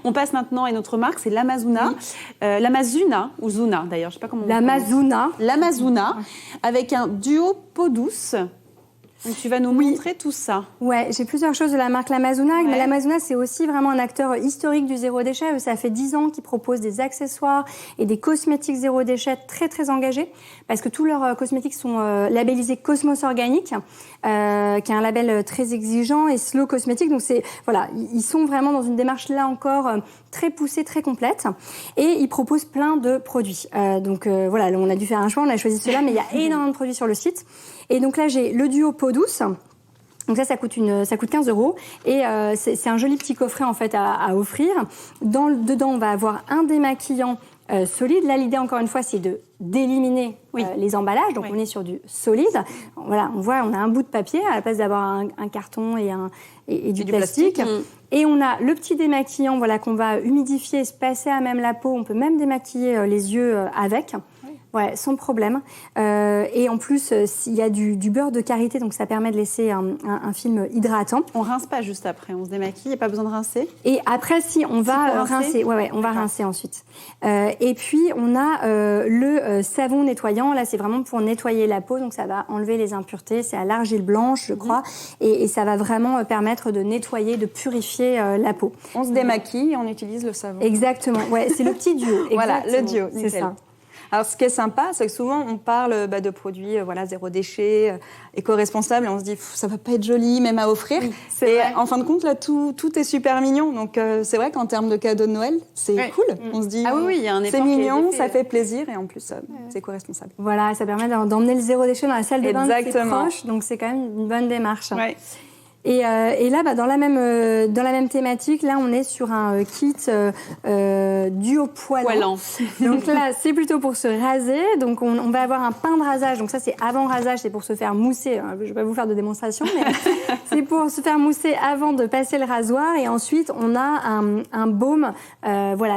On passe maintenant à notre marque, c'est l'Amazuna. Oui. L'Amazuna, ou Zuna d'ailleurs, je sais pas comment on L'Amazuna. L'Amazuna, avec un duo peau douce. Donc tu vas nous montrer tout ça. Ouais, j'ai plusieurs choses de la marque L'Amazuna. Ouais. Mais l'Amazuna, c'est aussi vraiment un acteur historique du zéro déchet. Ça fait 10 ans qu'ils proposent des accessoires et des cosmétiques zéro déchet très, très engagés. Parce que tous leurs cosmétiques sont labellisés Cosmos Organique, qui est un label très exigeant, et Slow Cosmétique. Donc voilà, ils sont vraiment dans une démarche là encore très poussée, très complète. Et ils proposent plein de produits. Voilà, on a dû faire un choix, on a choisi ceux-là, mais il y a énormément de produits sur le site. Et donc là, j'ai le duo peau douce. Donc ça coûte 15 €. Et c'est un joli petit coffret en fait à offrir. Dedans, on va avoir un démaquillant solide. Là, l'idée, encore une fois, c'est d'éliminer les emballages. Donc, on est sur du solide. Voilà, on a un bout de papier à la place d'avoir un carton et du plastique. Et on a le petit démaquillant qu'on va humidifier, se passer à même la peau. On peut même démaquiller les yeux avec. Ouais, sans problème. Et en plus, il y a du beurre de karité, donc ça permet de laisser un film hydratant. On rince pas juste après, on se démaquille, il n'y a pas besoin de rincer. Et après, si, on va rincer. Ouais, on va rincer ensuite. Et puis, on a le savon nettoyant. Là, c'est vraiment pour nettoyer la peau, donc ça va enlever les impuretés. C'est à l'argile blanche, je crois. Et ça va vraiment permettre de nettoyer, de purifier la peau. On se démaquille et on utilise le savon. Exactement. Ouais, c'est le petit duo. Voilà, le duo, c'est ça. Alors, ce qui est sympa, c'est que souvent, on parle de produits zéro déchet, éco-responsables, et on se dit, ça va pas être joli, même à offrir. Oui, et en fin de compte, là, tout est super mignon. Donc, c'est vrai qu'en termes de cadeaux de Noël, c'est cool. On se dit, il y a un c'est mignon, ça fait plaisir, et en plus, c'est éco-responsable. Voilà, ça permet d'emmener le zéro déchet dans la salle de bain de ses proches, donc c'est quand même une bonne démarche. Ouais. Et là, dans la même thématique, là, on est sur un kit duo poilant. Donc là, c'est plutôt pour se raser. Donc on va avoir un pain de rasage. Donc ça, c'est avant rasage, c'est pour se faire mousser. Je vais pas vous faire de démonstration, mais c'est pour se faire mousser avant de passer le rasoir. Et ensuite, on a un baume,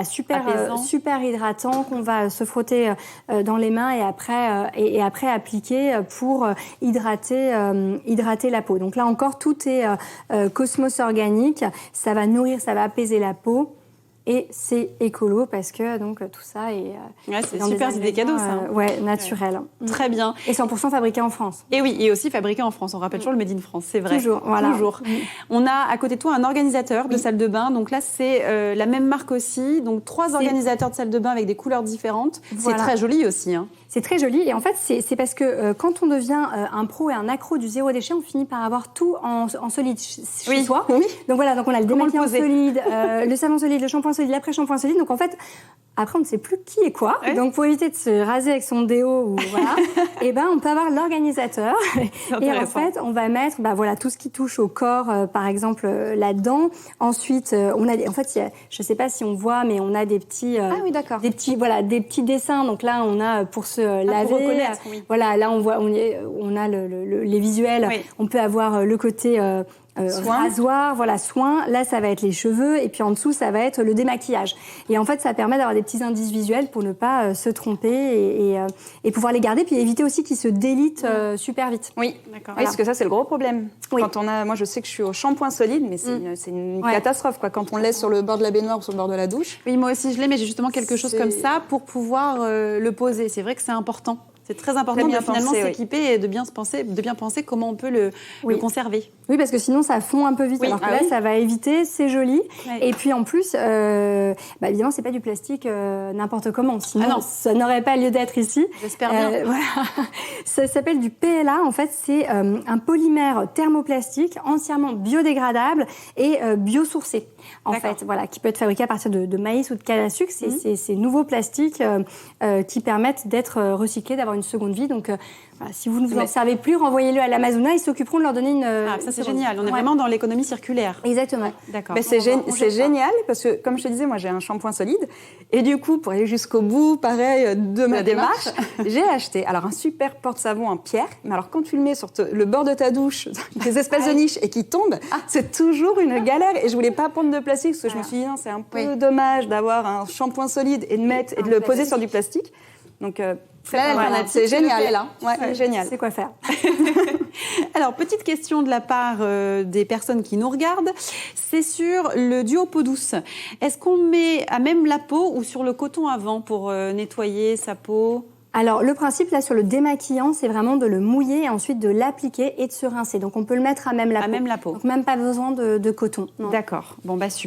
super hydratant qu'on va se frotter dans les mains et après appliquer pour hydrater la peau. Donc là encore, tout est Cosmos Organique, ça va nourrir, ça va apaiser la peau. Et c'est écolo parce que tout ça est c'est super idée cadeau ça. Naturel. Très bien. Et 100% fabriqué en France. Et oui, et aussi fabriqué en France. On rappelle toujours le Made in France, c'est vrai. Toujours, voilà. Toujours. On a à côté de toi un organisateur de salle de bain. Donc là, c'est la même marque aussi. Donc 3 organisateurs de salle de bain avec des couleurs différentes. Voilà. C'est très joli aussi. C'est très joli. Et en fait, c'est parce que quand on devient un pro et un accro du zéro déchet, on finit par avoir tout en solide chez soi. Oui. Donc voilà, donc on a le démaquillant solide, le savon solide, le shampoing solide, l'après-shampoing solide. Donc en fait, après, on ne sait plus qui est quoi. Ouais. Donc pour éviter de se raser avec son déo, et on peut avoir l'organisateur. Et en fait, on va mettre tout ce qui touche au corps, par exemple, là-dedans. Ensuite, on a je ne sais pas si on voit, mais on a des petits, des petits dessins. Donc là, on a pour se laver. Pour reconnaître, oui. Voilà, là on a les visuels. Oui. On peut avoir le côté rasoir, soin. Là, ça va être les cheveux, et puis en dessous, ça va être le démaquillage. Et en fait, ça permet d'avoir des petits indices visuels pour ne pas se tromper et pouvoir les garder, puis éviter aussi qu'ils se délitent super vite. Oui, d'accord. Voilà. Oui, parce que ça, c'est le gros problème. Oui. Quand moi, je sais que je suis au shampoing solide, mais c'est une catastrophe, quoi. Quand on le laisse sur le bord de la baignoire ou sur le bord de la douche. Oui, moi aussi, je l'ai, mais j'ai justement quelque chose comme ça pour pouvoir le poser. C'est vrai que c'est important. C'est très important de finalement s'équiper et de bien penser comment on peut le conserver. Oui, parce que sinon ça fond un peu vite. Alors que là, ça va éviter, c'est joli. Ouais. Et puis en plus, évidemment, c'est pas du plastique n'importe comment. Sinon, ça n'aurait pas lieu d'être ici. J'espère bien. Voilà. Ça s'appelle du PLA. En fait, c'est un polymère thermoplastique entièrement biodégradable et biosourcé. En fait, qui peut être fabriqué à partir de maïs ou de canne à sucre. C'est ces nouveaux plastiques qui permettent d'être recyclés, d'avoir une seconde vie. Donc, si vous ne vous en servez plus, renvoyez-le à l'Amazona. Ils s'occuperont de leur donner une. Ça, c'est génial. On est vraiment dans l'économie circulaire. Exactement. D'accord. C'est génial parce que, comme je te disais, moi, j'ai un shampoing solide. Et du coup, pour aller jusqu'au bout, pareil, de ma démarche, j'ai acheté un super porte-savon en pierre. Mais alors, quand tu le mets sur le bord de ta douche, des espèces de niches et qui tombent, c'est toujours une galère. Et je voulais pas prendre de plastique parce que je me suis dit, non, c'est un peu dommage d'avoir un shampoing solide et de le poser sur du plastique. Donc, c'est génial. Là. Ouais, génial. C'est quoi faire. Alors, petite question de la part des personnes qui nous regardent. C'est sur le duo peau douce. Est-ce qu'on met à même la peau ou sur le coton avant pour nettoyer sa peau ? Alors, le principe, là, sur le démaquillant, c'est vraiment de le mouiller et ensuite de l'appliquer et de se rincer. Donc, on peut le mettre à même la peau. À même la peau. Donc, même pas besoin de coton. D'accord. Bon, bah, super.